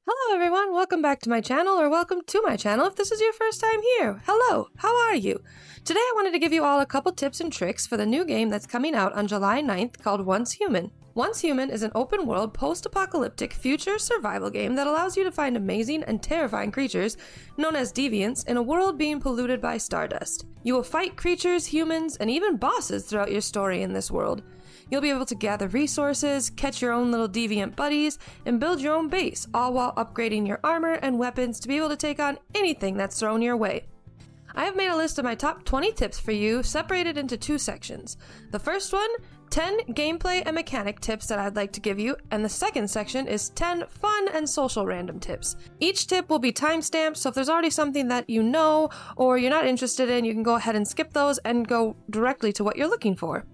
Hello everyone, welcome back to my channel, or welcome to my channel if this is your first time here. Hello, how are you? Today I wanted to give you all a couple tips and tricks for the new game that's coming out on July 9th called Once Human. Once Human is an open world post-apocalyptic future survival game that allows you to find amazing and terrifying creatures known as Deviants in a world being polluted by stardust. You will fight creatures, humans, and even bosses throughout your story in this world. You'll be able to gather resources, catch your own little deviant buddies, and build your own base, all while upgrading your armor and weapons to be able to take on anything that's thrown your way. I have made a list of my top 20 tips for you, separated into two sections. The first one, 10 gameplay and mechanic tips that I'd like to give you, and the second section is 10 fun and social random tips. Each tip will be timestamped, so if there's already something that you know or you're not interested in, you can go ahead and skip those and go directly to what you're looking for.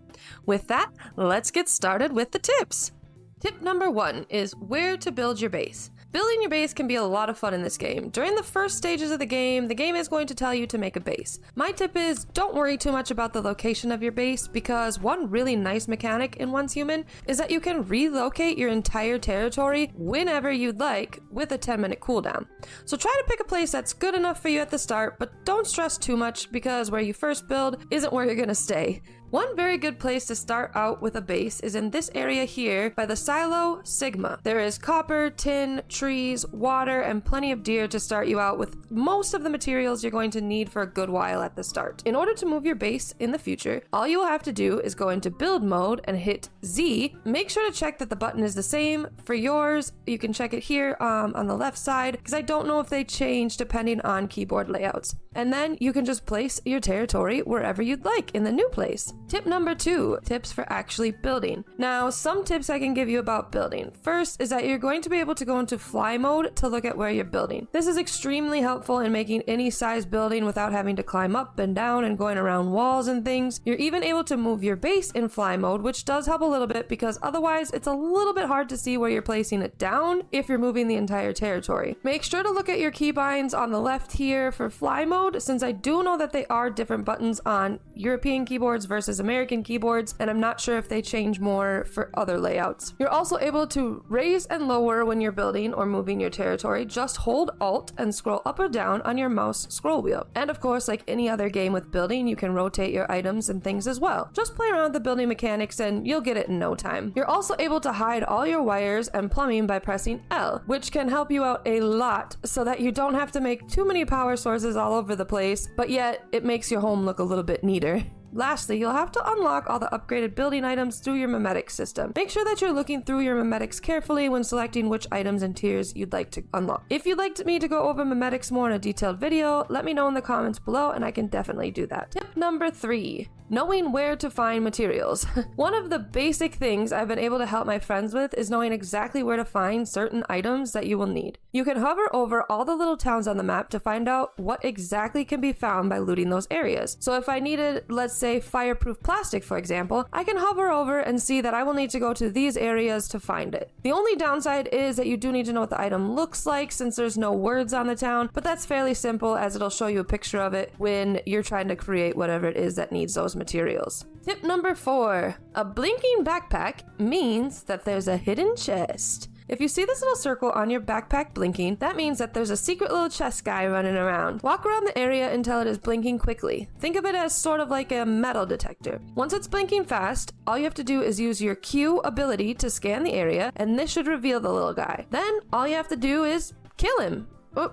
With that, let's get started with the tips. Tip number 1 is where to build your base. Building your base can be a lot of fun in this game. During the first stages of the game is going to tell you to make a base. My tip is don't worry too much about the location of your base, because one really nice mechanic in Once Human is that you can relocate your entire territory whenever you'd like with a 10-minute cooldown. So try to pick a place that's good enough for you at the start, but don't stress too much because where you first build isn't where you're gonna stay. One very good place to start out with a base is in this area here by the silo Sigma. There is copper, tin, trees, water, and plenty of deer to start you out with most of the materials you're going to need for a good while at the start. In order to move your base in the future, all you will have to do is go into build mode and hit Z. Make sure to check that the button is the same for yours. You can check it here on the left side, because I don't know if they change depending on keyboard layouts. And then you can just place your territory wherever you'd like in the new place. Tip number 2, tips for actually building. Now, some tips I can give you about building. First is that you're going to be able to go into fly mode to look at where you're building. This is extremely helpful in making any size building without having to climb up and down and going around walls and things. You're even able to move your base in fly mode, which does help a little bit because otherwise it's a little bit hard to see where you're placing it down if you're moving the entire territory. Make sure to look at your keybinds on the left here for fly mode, since I do know that they are different buttons on European keyboards versus American keyboards, and I'm not sure if they change more for other layouts. You're also able to raise and lower when you're building or moving your territory. Just hold Alt and scroll up or down on your mouse scroll wheel. And of course, like any other game with building, you can rotate your items and things as well. Just play around with the building mechanics and you'll get it in no time. You're also able to hide all your wires and plumbing by pressing L, which can help you out a lot so that you don't have to make too many power sources all over the place, but yet it makes your home look a little bit neater. Lastly, you'll have to unlock all the upgraded building items through your memetics system. Make sure that you're looking through your memetics carefully when selecting which items and tiers you'd like to unlock. If you'd like me to go over memetics more in a detailed video, let me know in the comments below and I can definitely do that. Tip number 3. Knowing where to find materials. One of the basic things I've been able to help my friends with is knowing exactly where to find certain items that you will need. You can hover over all the little towns on the map to find out what exactly can be found by looting those areas. So if I needed, let's say, fireproof plastic, for example, I can hover over and see that I will need to go to these areas to find it. The only downside is that you do need to know what the item looks like since there's no words on the town, but that's fairly simple as it'll show you a picture of it when you're trying to create whatever it is that needs those materials. Tip number 4. A blinking backpack means that there's a hidden chest. If you see this little circle on your backpack blinking, that means that there's a secret little chest guy running around. Walk around the area until it is blinking quickly. Think of it as sort of like a metal detector. Once it's blinking fast, all you have to do is use your Q ability to scan the area, and this should reveal the little guy. Then all you have to do is kill him. Oh.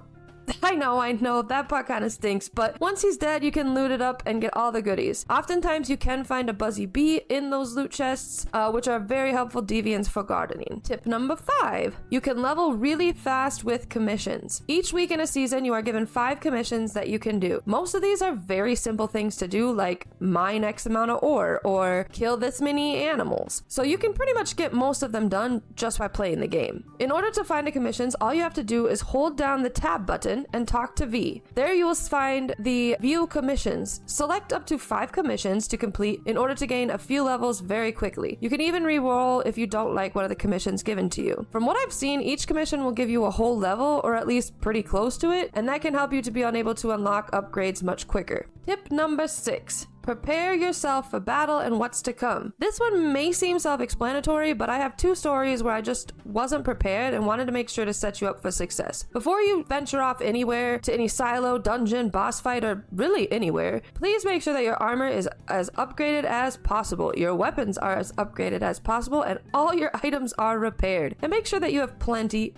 I know, that part kind of stinks, but once he's dead, you can loot it up and get all the goodies. Oftentimes, you can find a buzzy bee in those loot chests, which are very helpful deviants for gardening. Tip number 5. You can level really fast with commissions. Each week in a season, you are given 5 commissions that you can do. Most of these are very simple things to do, like mine X amount of ore, or kill this many animals. So you can pretty much get most of them done just by playing the game. In order to find the commissions, all you have to do is hold down the tab button and talk to V. There you will find the view commissions. Select up to 5 commissions to complete in order to gain a few levels very quickly. You can even re-roll if you don't like one of the commissions given to you. From what I've seen, each commission will give you a whole level, or at least pretty close to it, and that can help you to be able to unlock upgrades much quicker. Tip number 6. Prepare yourself for battle and what's to come. This one may seem self-explanatory, but I have 2 stories where I just wasn't prepared and wanted to make sure to set you up for success. Before you venture off anywhere, to any silo, dungeon, boss fight, or really anywhere, please make sure that your armor is as upgraded as possible, your weapons are as upgraded as possible, and all your items are repaired. And make sure that you have plenty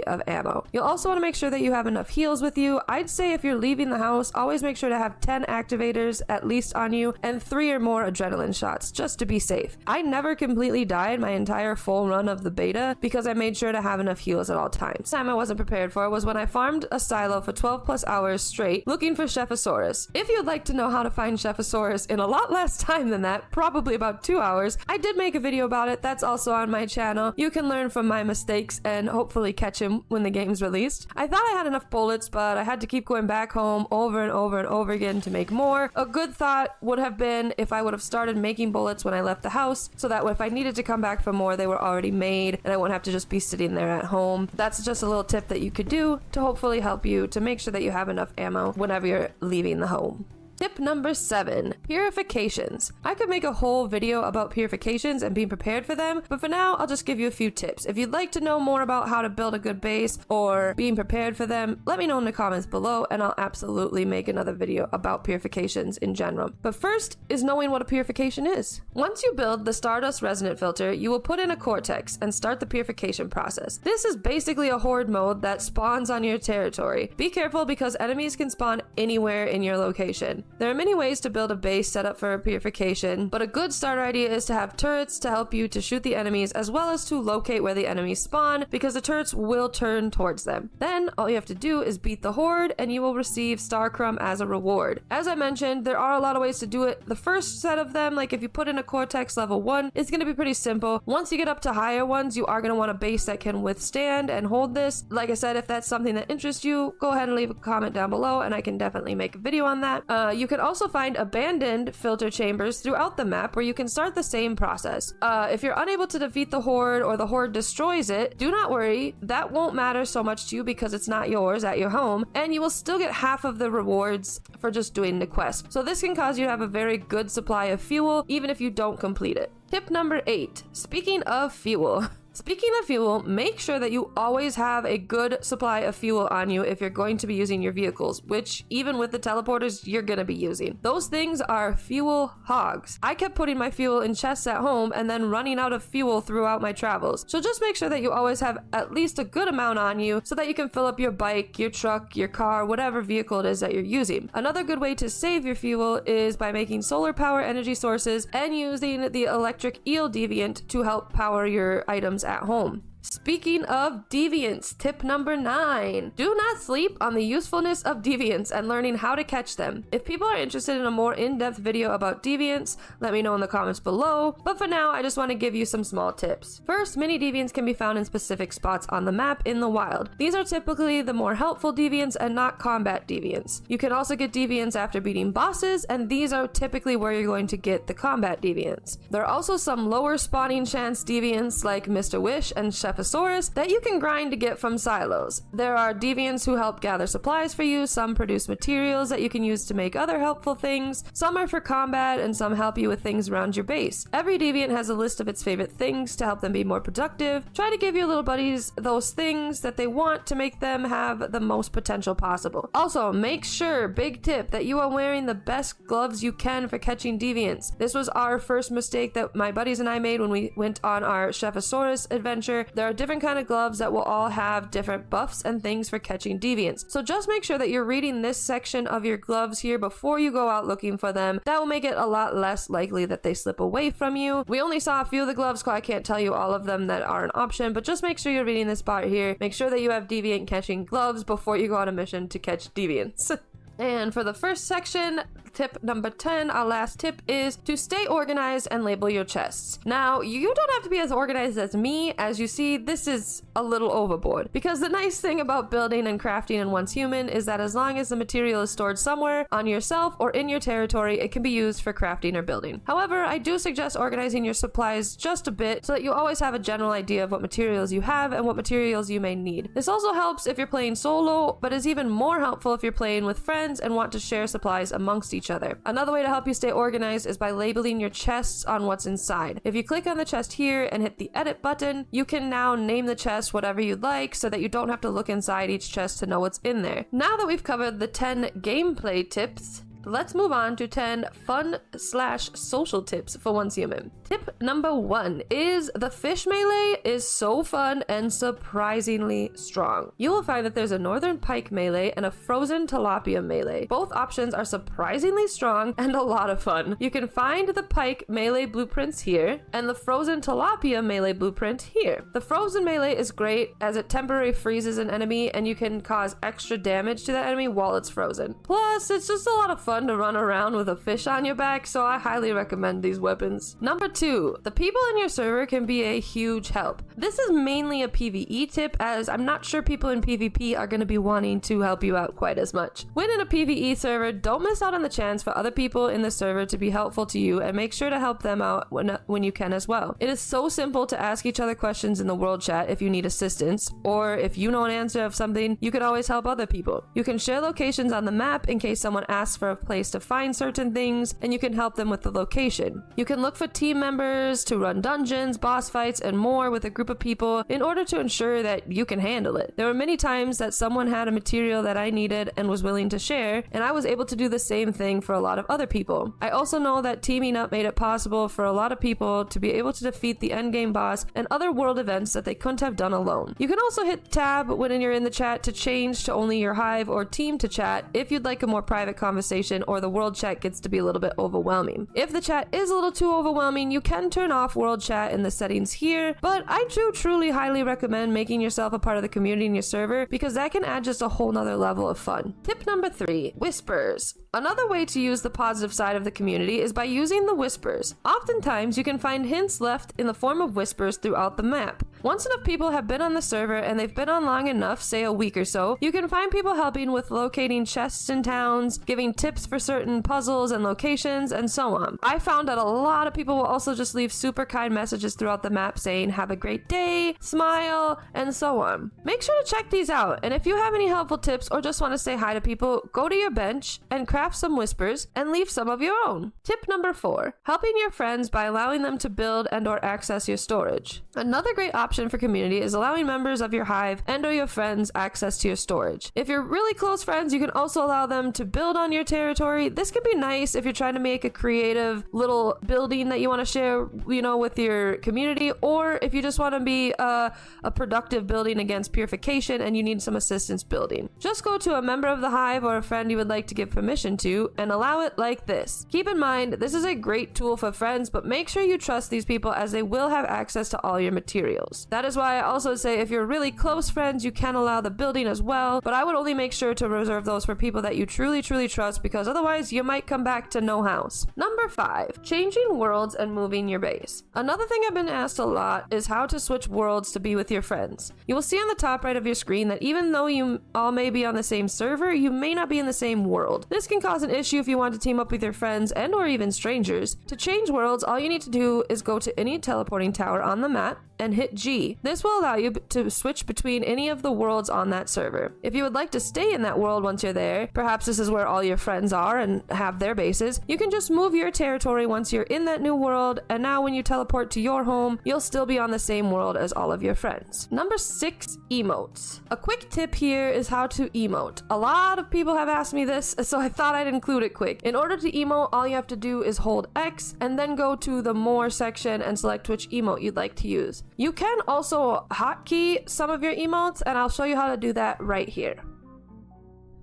of ammo. You'll also want to make sure that you have enough heals with you. I'd say if you're leaving the house, always make sure to have 10 activators at least on you and 3 or more adrenaline shots, just to be safe. I never completely died my entire full run of the beta because I made sure to have enough heals at all times. Time I wasn't prepared for was when I farmed a silo for 12 plus hours straight looking for Chephosaurus. If you'd like to know how to find Chephosaurus in a lot less time than that, probably about 2 hours, I did make a video about it. That's also on my channel. You can learn from my mistakes and hopefully catch him when the game's released. I thought I had enough bullets, but I had to keep going back home over and over and over again to make more. A good thought would have been if I would have started making bullets when I left the house, so that if I needed to come back for more, they were already made and I wouldn't have to just be sitting there at home. That's just a little tip that you could do to hopefully help you to make sure that you have enough ammo whenever you're leaving the home. Tip number 7, purifications. I could make a whole video about purifications and being prepared for them, but for now, I'll just give you a few tips. If you'd like to know more about how to build a good base or being prepared for them, let me know in the comments below and I'll absolutely make another video about purifications in general. But first is knowing what a purification is. Once you build the Stardust Resonant Filter, you will put in a Cortex and start the purification process. This is basically a horde mode that spawns on your territory. Be careful because enemies can spawn anywhere in your location. There are many ways to build a base set up for a purification, but a good starter idea is to have turrets to help you to shoot the enemies as well as to locate where the enemies spawn, because the turrets will turn towards them. Then all you have to do is beat the horde and you will receive Star Crumb as a reward. As I mentioned, there are a lot of ways to do it. The first set of them, like if you put in a Cortex level 1, it's going to be pretty simple. Once you get up to higher ones, you are going to want a base that can withstand and hold this. Like I said, if that's something that interests you, go ahead and leave a comment down below and I can definitely make a video on that. You can also find abandoned filter chambers throughout the map where you can start the same process. If you're unable to defeat the horde or the horde destroys it, do not worry, that won't matter so much to you because it's not yours at your home, and you will still get half of the rewards for just doing the quest. So this can cause you to have a very good supply of fuel even if you don't complete it. Tip number 8, speaking of fuel. Speaking of fuel, make sure that you always have a good supply of fuel on you if you're going to be using your vehicles, which even with the teleporters, you're going to be using. Those things are fuel hogs. I kept putting my fuel in chests at home and then running out of fuel throughout my travels. So just make sure that you always have at least a good amount on you so that you can fill up your bike, your truck, your car, whatever vehicle it is that you're using. Another good way to save your fuel is by making solar power energy sources and using the electric eel deviant to help power your items at home. Speaking of deviants, tip number 9. Do not sleep on the usefulness of deviants and learning how to catch them. If people are interested in a more in-depth video about deviants, let me know in the comments below, but for now I just want to give you some small tips. First, mini deviants can be found in specific spots on the map in the wild. These are typically the more helpful deviants and not combat deviants. You can also get deviants after beating bosses, and these are typically where you're going to get the combat deviants. There are also some lower spawning chance deviants like Mr. Wish and Chephosaurus that you can grind to get from silos. There are deviants who help gather supplies for you, some produce materials that you can use to make other helpful things, some are for combat, and some help you with things around your base. Every deviant has a list of its favorite things to help them be more productive. Try to give your little buddies those things that they want to make them have the most potential possible. Also, make sure, big tip, that you are wearing the best gloves you can for catching deviants. This was our first mistake that my buddies and I made when we went on our Chephosaurus adventure. There are different kind of gloves that will all have different buffs and things for catching deviants. So just make sure that you're reading this section of your gloves here before you go out looking for them. That will make it a lot less likely that they slip away from you. We only saw a few of the gloves, so I can't tell you all of them that are an option, but just make sure you're reading this part here. Make sure that you have deviant catching gloves before you go on a mission to catch deviants. And for the first section, tip number 10, our last tip, is to stay organized and label your chests. Now, you don't have to be as organized as me. As you see, this is a little overboard, because the nice thing about building and crafting in Once Human is that as long as the material is stored somewhere on yourself or in your territory, it can be used for crafting or building. However, I do suggest organizing your supplies just a bit so that you always have a general idea of what materials you have and what materials you may need. This also helps if you're playing solo, but is even more helpful if you're playing with friends friends and want to share supplies amongst each other. Another way to help you stay organized is by labeling your chests on what's inside. If you click on the chest here and hit the edit button, you can now name the chest whatever you'd like so that you don't have to look inside each chest to know what's in there. Now that we've covered the 10 gameplay tips, let's move on to 10 fun/social tips for Once Human. Tip number 1 is the fish melee is so fun and surprisingly strong. You will find that there's a northern pike melee and a frozen tilapia melee. Both options are surprisingly strong and a lot of fun. You can find the pike melee blueprints here and the frozen tilapia melee blueprint here. The frozen melee is great as it temporarily freezes an enemy and you can cause extra damage to that enemy while it's frozen. Plus, it's just a lot of fun to run around with a fish on your back, so I highly recommend these weapons. Number 2, the people in your server can be a huge help. This is mainly a PvE tip, as I'm not sure people in PvP are going to be wanting to help you out quite as much. When in a PvE server, don't miss out on the chance for other people in the server to be helpful to you, and make sure to help them out when you can as well. It is so simple to ask each other questions in the world chat if you need assistance, or if you know an answer of something, you can always help other people. You can share locations on the map in case someone asks for a place to find certain things, and you can help them with the location. You can look for team members to run dungeons, boss fights, and more with a group of people in order to ensure that you can handle it. There were many times that someone had a material that I needed and was willing to share, and I was able to do the same thing for a lot of other people. I also know that teaming up made it possible for a lot of people to be able to defeat the endgame boss and other world events that they couldn't have done alone. You can also hit tab when you're in the chat to change to only your Hive or team to chat if you'd like a more private conversation or the world chat gets to be a little bit overwhelming. If the chat is a little too overwhelming, you can turn off world chat in the settings here, but I do truly highly recommend making yourself a part of the community in your server because that can add just a whole nother level of fun. Tip number 3, whispers. Another way to use the positive side of the community is by using the whispers. Oftentimes, you can find hints left in the form of whispers throughout the map. Once enough people have been on the server and they've been on long enough, say a week or so, you can find people helping with locating chests in towns, giving tips for certain puzzles and locations, and so on. I found that a lot of people will also just leave super kind messages throughout the map saying, "Have a great day," "Smile," and so on. Make sure to check these out, and if you have any helpful tips or just want to say hi to people, go to your bench and craft some whispers and leave some of your own. Tip number 4, helping your friends by allowing them to build and or access your storage. Another great option for community is allowing members of your Hive and or your friends access to your storage. If you're really close friends, you can also allow them to build on your territory. This can be nice if you're trying to make a creative little building that you want to share, with your community, or if you just want to be a productive building against purification and you need some assistance building. Just go to a member of the Hive or a friend you would like to give permission to and allow it like this. Keep in mind, this is a great tool for friends, but make sure you trust these people as they will have access to all your materials. That is why I also say if you're really close friends, you can allow the building as well, but I would only make sure to reserve those for people that you truly trust, because otherwise you might come back to no house. Number 5, changing worlds and moving your base. Another thing I've been asked a lot is how to switch worlds to be with your friends. You will see on the top right of your screen that even though you all may be on the same server, you may not be in the same world. This can cause an issue if you want to team up with your friends and or even strangers. To change worlds, all you need to do is go to any teleporting tower on the map and hit G. This will allow you to switch between any of the worlds on that server. If you would like to stay in that world once you're there, perhaps this is where all your friends are and have their bases, you can just move your territory once you're in that new world, and now when you teleport to your home, you'll still be on the same world as all of your friends. Number 6, emotes. A quick tip here is how to emote. A lot of people have asked me this, so I thought I'd include it quick. In order to emote, all you have to do is hold X and then go to the more section and select which emote you'd like to use. You can also hotkey some of your emotes, and I'll show you how to do that right here.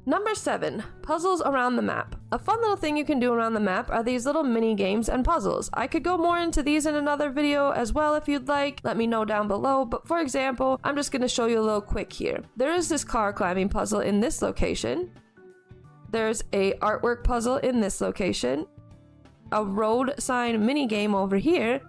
Number 7, puzzles around the map. A fun little thing you can do around the map are these little mini games and puzzles. I could go more into these in another video as well if you'd like. Let me know down below, but for example, I'm just going to show you a little quick here. There is this car climbing puzzle in this location. There's a artwork puzzle in this location. A road sign mini game over here.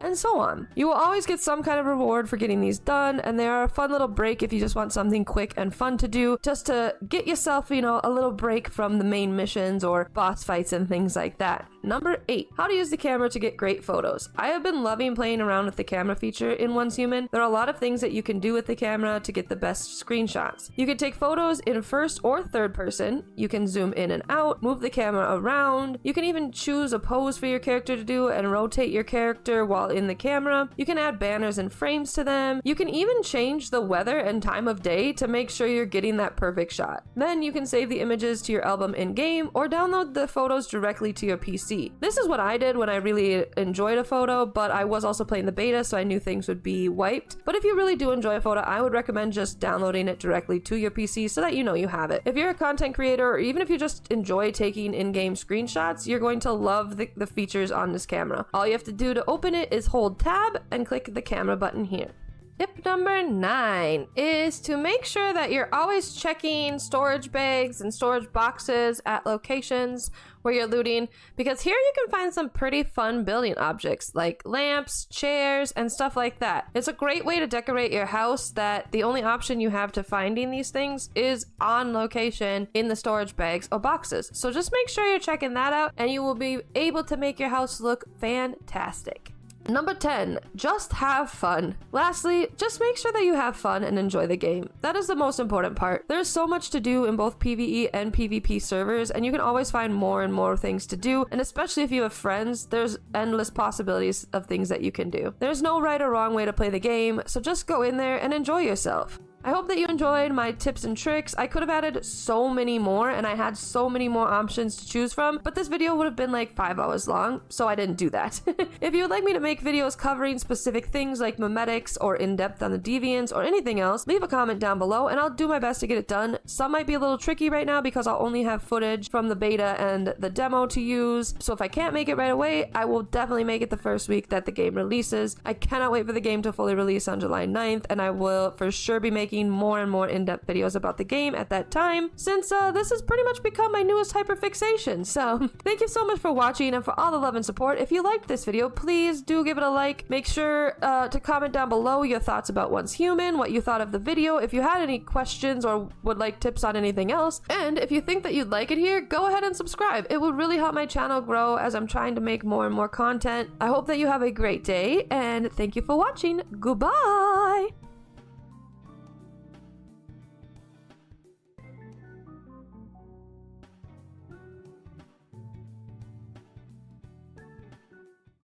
And so on. You will always get some kind of reward for getting these done, and they are a fun little break if you just want something quick and fun to do, just to get yourself, a little break from the main missions or boss fights and things like that. Number 8, how to use the camera to get great photos. I have been loving playing around with the camera feature in Once Human. There are a lot of things that you can do with the camera to get the best screenshots. You can take photos in first or third person. You can zoom in and out, move the camera around. You can even choose a pose for your character to do and rotate your character while in the camera. You can add banners and frames to them. You can even change the weather and time of day to make sure you're getting that perfect shot. Then you can save the images to your album in-game or download the photos directly to your PC. This is what I did when I really enjoyed a photo, but I was also playing the beta, so I knew things would be wiped. But if you really do enjoy a photo, I would recommend just downloading it directly to your PC so that you know you have it. If you're a content creator, or even if you just enjoy taking in-game screenshots, you're going to love the features on this camera. All you have to do to open it is hold tab and click the camera button here. Tip number 9 is to make sure that you're always checking storage bags and storage boxes at locations where you're looting, because here you can find some pretty fun building objects like lamps, chairs, and stuff like that. It's a great way to decorate your house that the only option you have to finding these things is on location in the storage bags or boxes. So just make sure you're checking that out and you will be able to make your house look fantastic. Number 10, just have fun. Lastly, just make sure that you have fun and enjoy the game. That is the most important part. There's so much to do in both PvE and PvP servers, and you can always find more and more things to do, and especially if you have friends, there's endless possibilities of things that you can do. There's no right or wrong way to play the game, so just go in there and enjoy yourself. I hope that you enjoyed my tips and tricks. I could have added so many more and I had so many more options to choose from, but this video would have been like 5 hours long, so I didn't do that. If you would like me to make videos covering specific things like memetics or in-depth on the Deviants or anything else, leave a comment down below and I'll do my best to get it done. Some might be a little tricky right now because I'll only have footage from the beta and the demo to use, so if I can't make it right away, I will definitely make it the first week that the game releases. I cannot wait for the game to fully release on July 9th, and I will for sure be making more and more in-depth videos about the game at that time, since this has pretty much become my newest hyperfixation. So thank you so much for watching and for all the love and support. If you liked this video, please do give it a like. Make sure to comment down below your thoughts about Once Human, what you thought of the video, if you had any questions or would like tips on anything else, and if you think that you'd like it here, go ahead and subscribe. It would really help my channel grow as I'm trying to make more and more content. I hope that you have a great day, and thank you for watching. Goodbye!